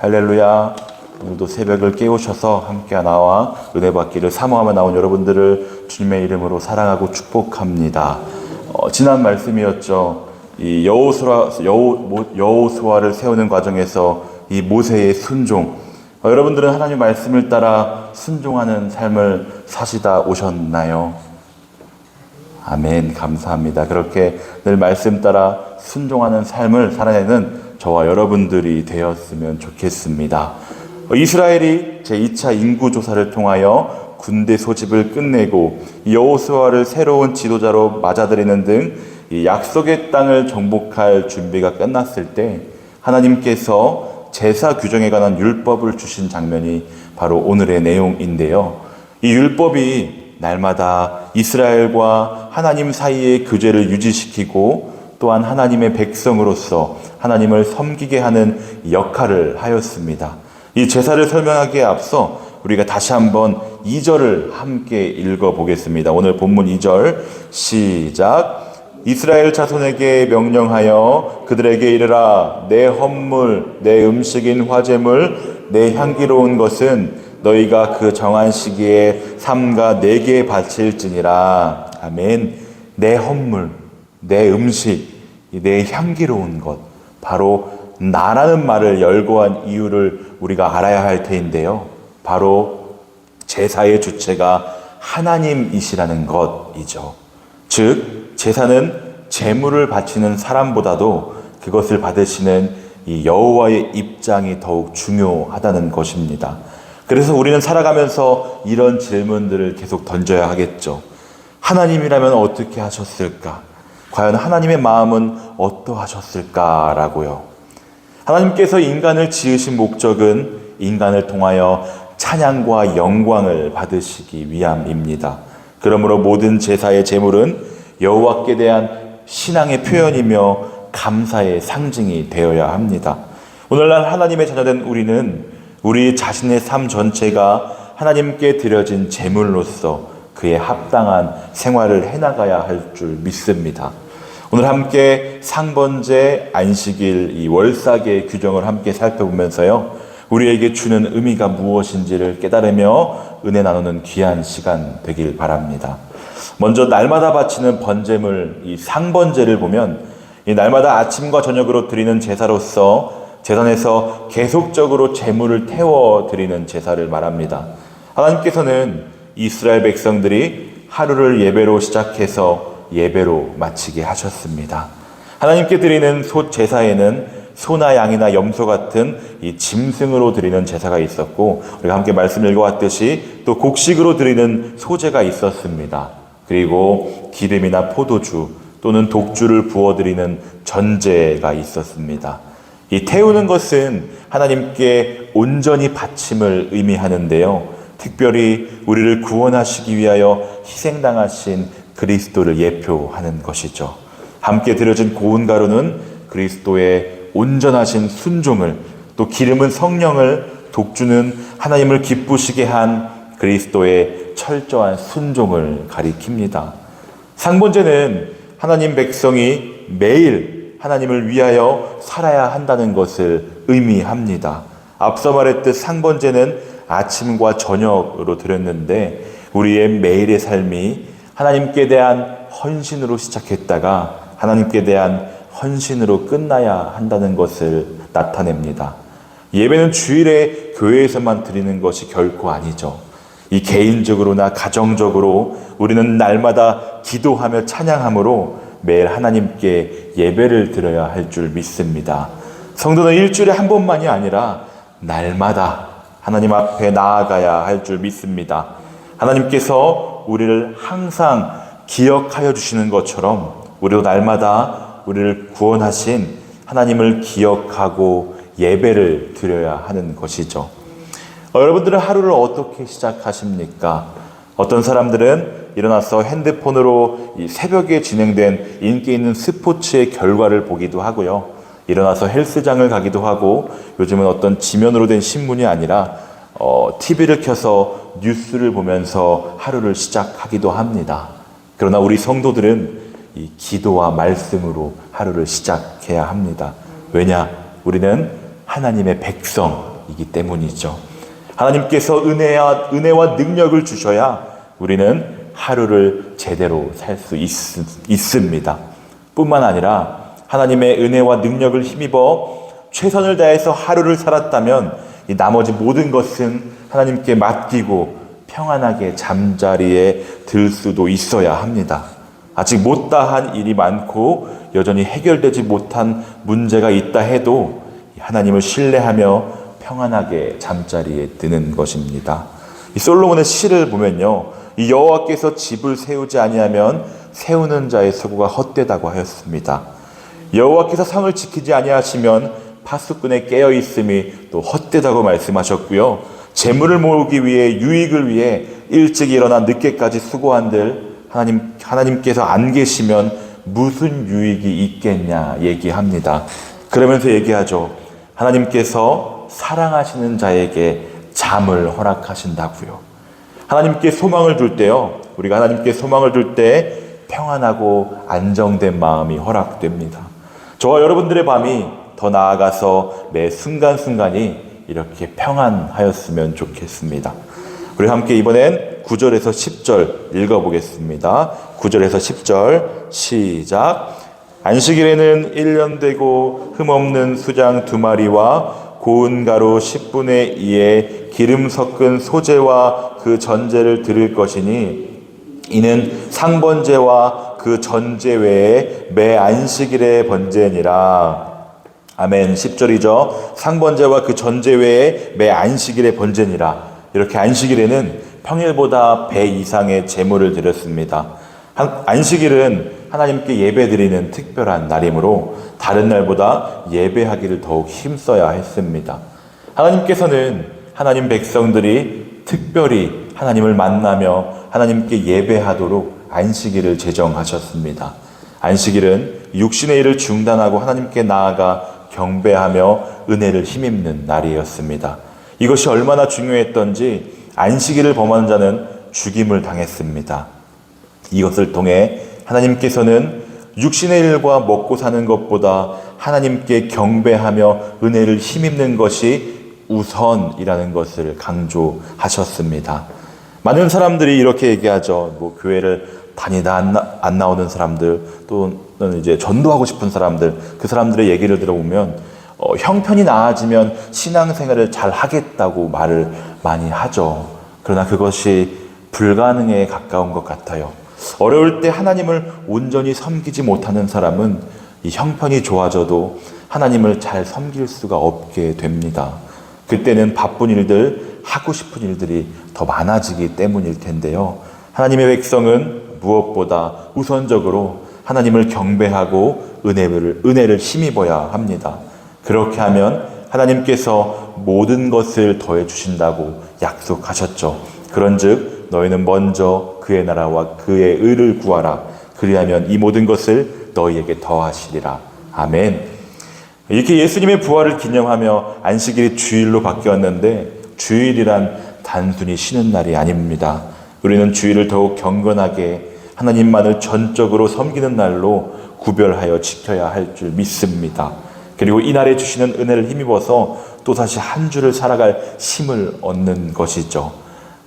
할렐루야. 오늘도 새벽을 깨우셔서 함께 나와 은혜 받기를 사모하며 나온 여러분들을 주님의 이름으로 사랑하고 축복합니다. 지난 말씀이었죠. 이 여호수아를 세우는 과정에서 이 모세의 순종. 여러분들은 하나님 말씀을 따라 순종하는 삶을 사시다 오셨나요? 아멘. 감사합니다. 그렇게 늘 말씀 따라 순종하는 삶을 살아내는 저와 여러분들이 되었으면 좋겠습니다. 이스라엘이 제2차 인구조사를 통하여 군대 소집을 끝내고 여호수아를 새로운 지도자로 맞아들이는 등 이 약속의 땅을 정복할 준비가 끝났을 때 하나님께서 제사 규정에 관한 율법을 주신 장면이 바로 오늘의 내용인데요. 이 율법이 날마다 이스라엘과 하나님 사이의 교제를 유지시키고 또한 하나님의 백성으로서 하나님을 섬기게 하는 역할을 하였습니다. 이 제사를 설명하기에 앞서 우리가 다시 한번 2절을 함께 읽어보겠습니다. 오늘 본문 2절 시작. 이스라엘 자손에게 명령하여 그들에게 이르라. 내 헌물, 내 음식인 화제물, 내 향기로운 것은 너희가 그 정한 시기에 삼가 내게 바칠지니라. 아멘. 내 헌물, 내 음식, 내 향기로운 것, 바로 나라는 말을 열거한 이유를 우리가 알아야 할 테인데요. 바로 제사의 주체가 하나님이시라는 것이죠. 즉 제사는 제물을 바치는 사람보다도 그것을 받으시는 이 여호와의 입장이 더욱 중요하다는 것입니다. 그래서 우리는 살아가면서 이런 질문들을 계속 던져야 하겠죠. 하나님이라면 어떻게 하셨을까? 과연 하나님의 마음은 어떠하셨을까라고요. 하나님께서 인간을 지으신 목적은 인간을 통하여 찬양과 영광을 받으시기 위함입니다. 그러므로 모든 제사의 제물은 여호와께 대한 신앙의 표현이며 감사의 상징이 되어야 합니다. 오늘날 하나님의 자녀된 우리는 우리 자신의 삶 전체가 하나님께 드려진 제물로서 그에 합당한 생활을 해나가야 할 줄 믿습니다. 오늘 함께 상번제, 안식일, 이 월삭의 규정을 함께 살펴보면서요, 우리에게 주는 의미가 무엇인지를 깨달으며 은혜 나누는 귀한 시간 되길 바랍니다. 먼저 날마다 바치는 번제물, 이 상번제를 보면 이 날마다 아침과 저녁으로 드리는 제사로서 제단에서 계속적으로 제물을 태워 드리는 제사를 말합니다. 하나님께서는 이스라엘 백성들이 하루를 예배로 시작해서 예배로 마치게 하셨습니다. 하나님께 드리는 제사에는 소나 양이나 염소 같은 이 짐승으로 드리는 제사가 있었고, 우리가 함께 말씀을 읽어왔듯이 또 곡식으로 드리는 소제가 있었습니다. 그리고 기름이나 포도주 또는 독주를 부어드리는 전제가 있었습니다. 이 태우는 것은 하나님께 온전히 바침을 의미하는데요. 특별히 우리를 구원하시기 위하여 희생당하신 그리스도를 예표하는 것이죠. 함께 드려진 고운 가루는 그리스도의 온전하신 순종을, 또 기름은 성령을, 독주는 하나님을 기쁘시게 한 그리스도의 철저한 순종을 가리킵니다. 상번제는 하나님 백성이 매일 하나님을 위하여 살아야 한다는 것을 의미합니다. 앞서 말했듯 상번제는 아침과 저녁으로 드렸는데 우리의 매일의 삶이 하나님께 대한 헌신으로 시작했다가 하나님께 대한 헌신으로 끝나야 한다는 것을 나타냅니다. 예배는 주일에 교회에서만 드리는 것이 결코 아니죠. 이 개인적으로나 가정적으로 우리는 날마다 기도하며 찬양함으로 매일 하나님께 예배를 드려야 할 줄 믿습니다. 성도는 일주일에 한 번만이 아니라 날마다 하나님 앞에 나아가야 할 줄 믿습니다. 하나님께서 우리를 항상 기억하여 주시는 것처럼 우리도 날마다 우리를 구원하신 하나님을 기억하고 예배를 드려야 하는 것이죠. 여러분들은 하루를 어떻게 시작하십니까? 어떤 사람들은 일어나서 핸드폰으로 이 새벽에 진행된 인기 있는 스포츠의 결과를 보기도 하고요. 일어나서 헬스장을 가기도 하고, 요즘은 어떤 지면으로 된 신문이 아니라 TV를 켜서 뉴스를 보면서 하루를 시작하기도 합니다. 그러나 우리 성도들은 이 기도와 말씀으로 하루를 시작해야 합니다. 왜냐? 우리는 하나님의 백성이기 때문이죠. 하나님께서 은혜와 능력을 주셔야 우리는 하루를 제대로 살 수 있습니다. 뿐만 아니라 하나님의 은혜와 능력을 힘입어 최선을 다해서 하루를 살았다면 이 나머지 모든 것은 하나님께 맡기고 평안하게 잠자리에 들 수도 있어야 합니다. 아직 못다한 일이 많고 여전히 해결되지 못한 문제가 있다 해도 하나님을 신뢰하며 평안하게 잠자리에 드는 것입니다. 이 솔로몬의 시를 보면요, 이 여호와께서 집을 세우지 아니하면 세우는 자의 수고가 헛되다고 하였습니다. 여호와께서 성을 지키지 아니하시면 파수꾼의 깨어 있음이 또 헛되다고 말씀하셨고요. 재물을 모으기 위해 유익을 위해 일찍 일어나 늦게까지 수고한들 하나님께서 안 계시면 무슨 유익이 있겠냐 얘기합니다. 그러면서 얘기하죠. 하나님께서 사랑하시는 자에게 잠을 허락하신다고요. 하나님께 소망을 둘 때요, 우리가 하나님께 소망을 둘 때 평안하고 안정된 마음이 허락됩니다. 저와 여러분들의 밤이 더 나아가서 매 순간순간이 이렇게 평안하였으면 좋겠습니다. 우리 함께 이번엔 9절에서 10절 읽어보겠습니다. 9절에서 10절 시작. 안식일에는 1년 되고 흠없는 수장 2마리와 고운 가루 10분의 2에 기름 섞은 소제와 그 전제를 드릴 것이니 이는 상번제와 그 전제 외에 매 안식일에 번제니라. 아멘. 10절이죠. 상번제와 그 전제 외에 매 안식일에 번제니라. 이렇게 안식일에는 평일보다 배 이상의 제물을 드렸습니다. 안식일은 하나님께 예배드리는 특별한 날이므로 다른 날보다 예배하기를 더욱 힘써야 했습니다. 하나님께서는 하나님 백성들이 특별히 하나님을 만나며 하나님께 예배하도록 안식일을 제정하셨습니다. 안식일은 육신의 일을 중단하고 하나님께 나아가 경배하며 은혜를 힘입는 날이었습니다. 이것이 얼마나 중요했던지 안식일을 범하는 자는 죽임을 당했습니다. 이것을 통해 하나님께서는 육신의 일과 먹고 사는 것보다 하나님께 경배하며 은혜를 힘입는 것이 우선이라는 것을 강조하셨습니다. 많은 사람들이 이렇게 얘기하죠. 교회를 다니다 안 나오는 사람들, 또는 이제 전도하고 싶은 사람들, 그 사람들의 얘기를 들어보면 형편이 나아지면 신앙생활을 잘 하겠다고 말을 많이 하죠. 그러나 그것이 불가능에 가까운 것 같아요. 어려울 때 하나님을 온전히 섬기지 못하는 사람은 이 형편이 좋아져도 하나님을 잘 섬길 수가 없게 됩니다. 그때는 바쁜 일들, 하고 싶은 일들이 더 많아지기 때문일 텐데요. 하나님의 백성은 무엇보다 우선적으로 하나님을 경배하고 은혜를 힘입어야 합니다. 그렇게 하면 하나님께서 모든 것을 더해 주신다고 약속하셨죠. 그런즉 너희는 먼저 그의 나라와 그의 의를 구하라. 그리하면 이 모든 것을 너희에게 더하시리라. 아멘. 이렇게 예수님의 부활을 기념하며 안식일이 주일로 바뀌었는데 주일이란 단순히 쉬는 날이 아닙니다. 우리는 주일을 더욱 경건하게 하나님만을 전적으로 섬기는 날로 구별하여 지켜야 할 줄 믿습니다. 그리고 이날에 주시는 은혜를 힘입어서 또다시 한 주를 살아갈 힘을 얻는 것이죠.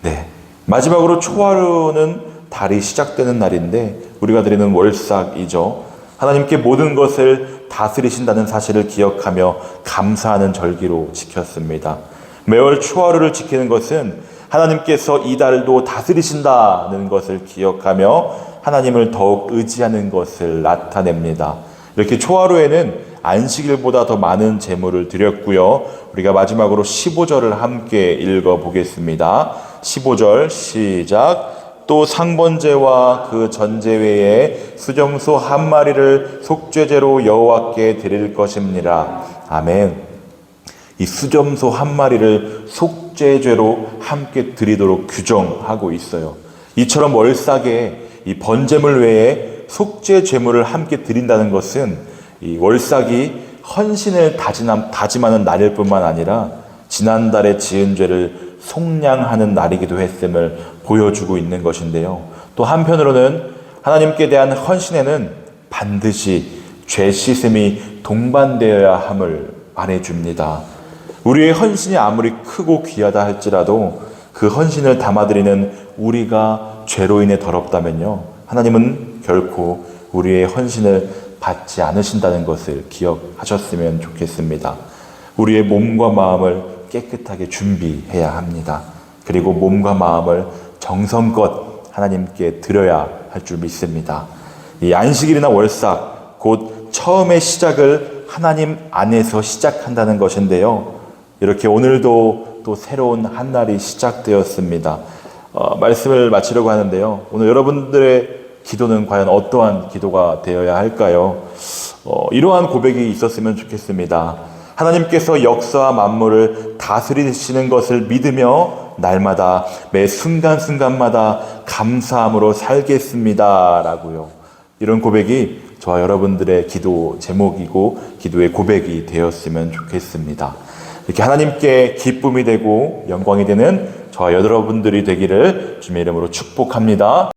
네. 마지막으로 초하루는 달이 시작되는 날인데 우리가 드리는 월삭이죠. 하나님께 모든 것을 다스리신다는 사실을 기억하며 감사하는 절기로 지켰습니다. 매월 초하루를 지키는 것은 하나님께서 이 달도 다스리신다는 것을 기억하며 하나님을 더욱 의지하는 것을 나타냅니다. 이렇게 초하루에는 안식일보다 더 많은 제물을 드렸고요. 우리가 마지막으로 15절을 함께 읽어보겠습니다. 15절 시작. 또 상번제와 그 전제 외에 수정소 한 마리를 속죄제로 여호와께 드릴 것입니다. 아멘. 이 수정소 한 마리를 속죄제로 함께 드리도록 규정하고 있어요. 이처럼 월삭에 이 번제물 외에 속죄 제물을 함께 드린다는 것은 이 월삭이 헌신을 다짐하는 날일 뿐만 아니라 지난달에 지은 죄를 속량하는 날이기도 했음을 보여주고 있는 것인데요. 또 한편으로는 하나님께 대한 헌신에는 반드시 죄 씻음이 동반되어야 함을 안 해줍니다. 우리의 헌신이 아무리 크고 귀하다 할지라도 그 헌신을 담아드리는 우리가 죄로 인해 더럽다면요, 하나님은 결코 우리의 헌신을 받지 않으신다는 것을 기억하셨으면 좋겠습니다. 우리의 몸과 마음을 깨끗하게 준비해야 합니다. 그리고 몸과 마음을 정성껏 하나님께 드려야 할 줄 믿습니다. 이 안식일이나 월삭, 곧 처음의 시작을 하나님 안에서 시작한다는 것인데요, 이렇게 오늘도 또 새로운 한 날이 시작되었습니다. 말씀을 마치려고 하는데요, 오늘 여러분들의 기도는 과연 어떠한 기도가 되어야 할까요? 이러한 고백이 있었으면 좋겠습니다. 하나님께서 역사와 만물을 다스리시는 것을 믿으며 날마다 매 순간순간마다 감사함으로 살겠습니다 라고요. 이런 고백이 저와 여러분들의 기도 제목이고 기도의 고백이 되었으면 좋겠습니다. 이렇게 하나님께 기쁨이 되고 영광이 되는 저와 여러분들이 되기를 주님의 이름으로 축복합니다.